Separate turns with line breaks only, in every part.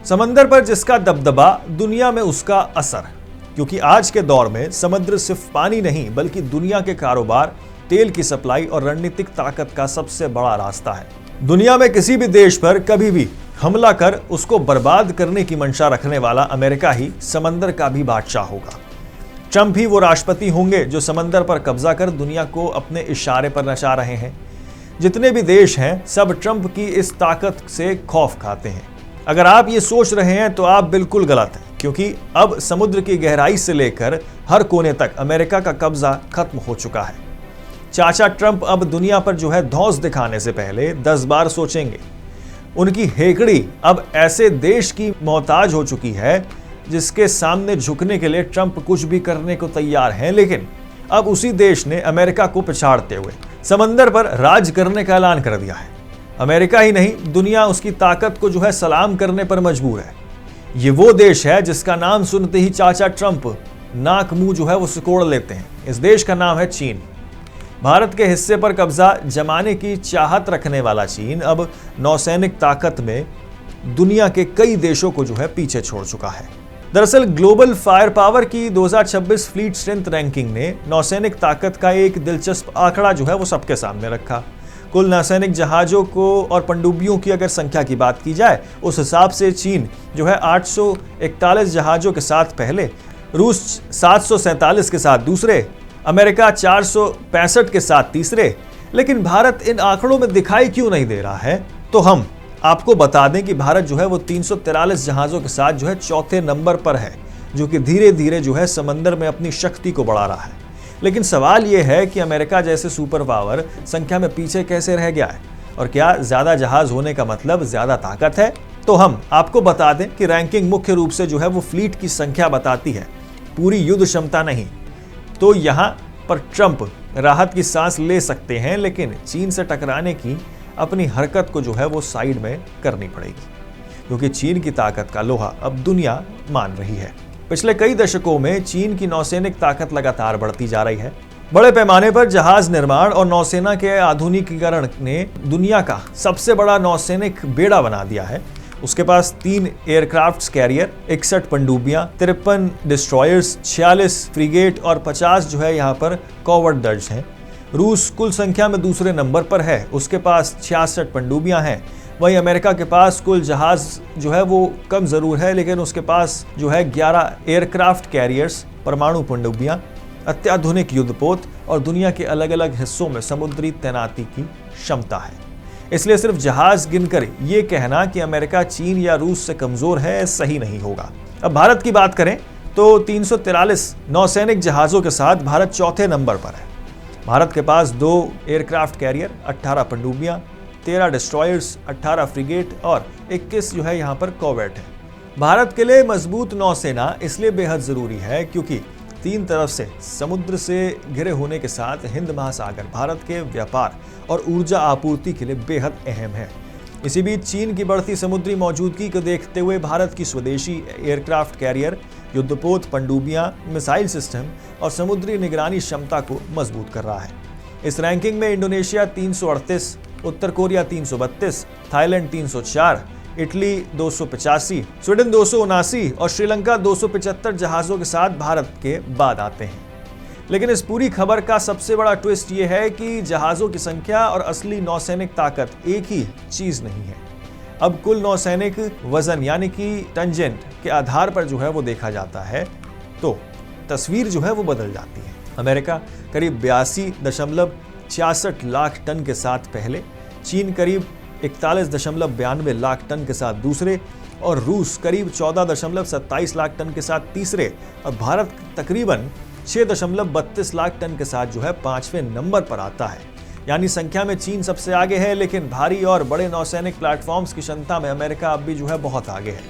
समंदर पर जिसका दबदबा, दुनिया में उसका असर। क्योंकि आज के दौर में समुद्र सिर्फ पानी नहीं बल्कि दुनिया के कारोबार, तेल की सप्लाई और रणनीतिक ताकत का सबसे बड़ा रास्ता है। दुनिया में किसी भी देश पर कभी भी हमला कर उसको बर्बाद करने की मंशा रखने वाला अमेरिका ही समंदर का भी बादशाह होगा। ट्रंप ही वो राष्ट्रपति होंगे जो समंदर पर कब्जा कर दुनिया को अपने इशारे पर नचा रहे हैं। जितने भी देश हैं सब ट्रंप की इस ताकत से खौफ खाते हैं। अगर आप ये सोच रहे हैं तो आप बिल्कुल गलत हैं, क्योंकि अब समुद्र की गहराई से लेकर हर कोने तक अमेरिका का कब्जा खत्म हो चुका है। चाचा ट्रंप अब दुनिया पर जो है धौंस दिखाने से पहले 10 बार सोचेंगे। उनकी हेकड़ी अब ऐसे देश की मोहताज हो चुकी है जिसके सामने झुकने के लिए ट्रंप कुछ भी करने को तैयार हैं, लेकिन अब उसी देश ने अमेरिका को पछाड़ते हुए समंदर पर राज करने का ऐलान कर दिया है। अमेरिका ही नहीं, दुनिया उसकी ताकत को जो है सलाम करने पर मजबूर है। ये वो देश है जिसका नाम सुनते ही चाचा ट्रंप नाक मुंह जो है वो सिकोड़ लेते हैं। इस देश का नाम है चीन। भारत के हिस्से पर कब्जा जमाने की चाहत रखने वाला चीन अब नौसैनिक ताकत में दुनिया के कई देशों को जो है पीछे छोड़ चुका है। दरअसल ग्लोबल फायर पावर की 2026 फ्लीट स्ट्रेंथ रैंकिंग ने नौसैनिक ताकत का एक दिलचस्प आंकड़ा जो है वो सबके सामने रखा। कुल नौसैनिक जहाजों को और पनडुब्बियों की अगर संख्या की बात की जाए, उस हिसाब से चीन जो है 841 जहाजों के साथ पहले, रूस 747 के साथ दूसरे, अमेरिका 465 के साथ तीसरे। लेकिन भारत इन आंकड़ों में दिखाई क्यों नहीं दे रहा है? तो हम आपको बता दें कि भारत जो है वो 343 जहाजों के साथ जो है चौथे नंबर पर है, जो कि धीरे धीरे जो है समंदर में अपनी शक्ति को बढ़ा रहा है। लेकिन सवाल यह है कि अमेरिका जैसे सुपर पावर संख्या में पीछे कैसे रह गया है, और क्या ज्यादा जहाज होने का मतलब ज्यादा ताकत है? तो हम आपको बता दें कि रैंकिंग मुख्य रूप से जो है वो फ्लीट की संख्या बताती है, पूरी युद्ध क्षमता नहीं। तो यहाँ पर ट्रंप राहत की सांस ले सकते हैं, लेकिन चीन से टकराने की अपनी हरकत को जो है वो साइड में करनी पड़ेगी, क्योंकि चीन की ताकत का लोहा अब दुनिया मान रही है। पिछले कई दशकों में चीन की नौसैनिक ताकत लगातार बढ़ती जा रही है। बड़े पैमाने पर जहाज निर्माण और नौसेना के आधुनिकीकरण ने दुनिया का सबसे बड़ा नौसैनिक बेड़ा बना दिया है। उसके पास 3 एयरक्राफ्ट कैरियर, 61 पनडुब्बियां, 53 डिस्ट्रॉयर्स, 46 फ्रिगेट और 50 जो है यहाँ पर कॉवर्ट दर्ज हैं। रूस कुल संख्या में दूसरे नंबर पर है, उसके पास 66 पनडुब्बियां हैं। वहीं अमेरिका के पास कुल जहाज जो है वो कम जरूर है, लेकिन उसके पास जो है 11 एयरक्राफ्ट कैरियर्स, परमाणु पनडुब्बियां, अत्याधुनिक युद्धपोत और दुनिया के अलग अलग हिस्सों में समुद्री तैनाती की क्षमता है। इसलिए सिर्फ जहाज गिनकर ये कहना कि अमेरिका चीन या रूस से कमजोर है सही नहीं होगा। अब भारत की बात करें तो 343 नौसैनिक जहाजों के साथ भारत चौथे नंबर पर है। भारत के पास 2 एयरक्राफ्ट कैरियर, 18 पनडुब्बियां, 13 डिस्ट्रॉयर्स, 18 फ्रिगेट और 21 जो है यहाँ पर कॉर्वेट है। भारत के लिए मजबूत नौसेना इसलिए बेहद जरूरी है क्योंकि 3 तरफ से समुद्र से घिरे होने के साथ हिंद महासागर भारत के व्यापार और ऊर्जा आपूर्ति के लिए बेहद अहम है। इसी बीच चीन की बढ़ती समुद्री मौजूदगी को देखते हुए भारत की स्वदेशी एयरक्राफ्ट कैरियर, युद्धपोत, पनडुब्बियां, मिसाइल सिस्टम और समुद्री निगरानी क्षमता को मजबूत कर रहा है। इस रैंकिंग में इंडोनेशिया 338, उत्तर कोरिया 332, थाईलैंड 304, इटली 285, स्वीडन 279 और श्रीलंका 275 जहाजों के साथ भारत के बाद आते हैं। लेकिन इस पूरी खबर का सबसे बड़ा ट्विस्ट ये है कि जहाजों की संख्या और असली नौसैनिक ताकत एक ही चीज नहीं है। अब कुल नौसैनिक वजन यानी कि टंजेंट के आधार पर जो है वो देखा जाता है तो तस्वीर जो है वो बदल जाती है। अमेरिका करीब 82.66 लाख टन के साथ पहले, चीन करीब 41.92 लाख टन के साथ दूसरे और रूस करीब 14.27 लाख टन के साथ तीसरे और भारत तकरीबन 6.32 लाख टन के साथ जो है 5वें नंबर पर आता है। यानी संख्या में चीन सबसे आगे है, लेकिन भारी और बड़े नौसैनिक प्लेटफॉर्म्स की क्षमता में अमेरिका अब भी जो है बहुत आगे है।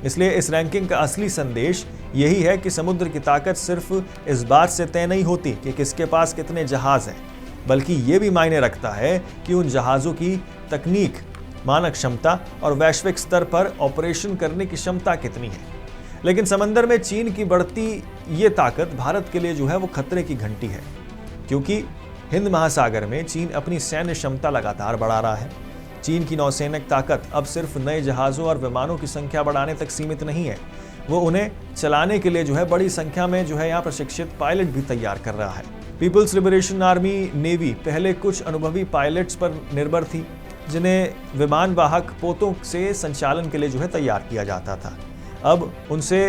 इसलिए इस रैंकिंग का असली संदेश यही है कि समुद्र की ताकत सिर्फ इस बात से तय नहीं होती कि किसके पास कितने जहाज हैं, बल्कि ये भी मायने रखता है कि उन जहाज़ों की तकनीक, मानक क्षमता और वैश्विक स्तर पर ऑपरेशन करने की क्षमता कितनी है। लेकिन समंदर में चीन की बढ़ती ये ताकत भारत के लिए जो है वो खतरे की घंटी है, क्योंकि हिंद महासागर में चीन अपनी सैन्य क्षमता लगातार बढ़ा रहा है। चीन की नौसैनिक ताकत अब सिर्फ नए जहाज़ों और विमानों की संख्या बढ़ाने तक सीमित नहीं है, वो उन्हें चलाने के लिए बड़ी संख्या में यहाँ प्रशिक्षित पायलट भी तैयार कर रहा है। पीपल्स लिबरेशन आर्मी नेवी पहले कुछ अनुभवी पायलट्स पर निर्भर थी, जिन्हें विमान वाहक पोतों से संचालन के लिए तैयार किया जाता था। अब उनसे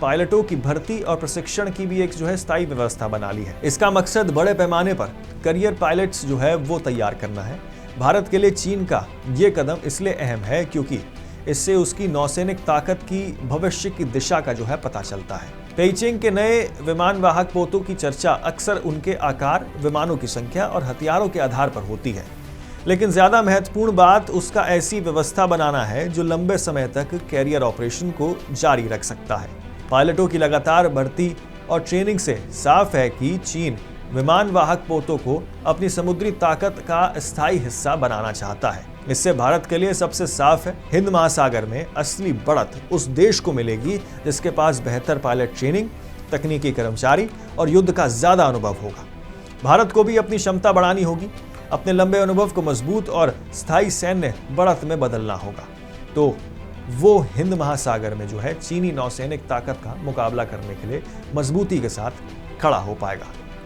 पायलटों की भर्ती और प्रशिक्षण की भी एक स्थायी व्यवस्था बना ली है। इसका मकसद बड़े पैमाने पर करियर पायलट्स वो तैयार करना है। भारत के लिए चीन का ये कदम इसलिए अहम है क्योंकि इससे उसकी नौसैनिक ताकत की भविष्य की दिशा का पता चलता है। पेइचिंग के नए विमान वाहक पोतों की चर्चा अक्सर उनके आकार, विमानों की संख्या और हथियारों के आधार पर होती है, लेकिन ज्यादा महत्वपूर्ण बात उसका ऐसी व्यवस्था बनाना है जो लंबे समय तक कैरियर ऑपरेशन को जारी रख सकता है। पायलटों की लगातार भर्ती और ट्रेनिंग से साफ है कि चीन विमान वाहक पोतों को अपनी समुद्री ताकत का स्थायी हिस्सा बनाना चाहता है। इससे भारत के लिए सबसे साफ है, हिंद महासागर में असली बढ़त उस देश को मिलेगी जिसके पास बेहतर पायलट ट्रेनिंग, तकनीकी कर्मचारी और युद्ध का ज्यादा अनुभव होगा। भारत को भी अपनी क्षमता बढ़ानी होगी, अपने लंबे अनुभव को मजबूत और स्थायी सैन्य बढ़त में बदलना होगा, तो वो हिंद महासागर में चीनी नौसैनिक ताकत का मुकाबला करने के लिए मजबूती के साथ खड़ा हो पाएगा।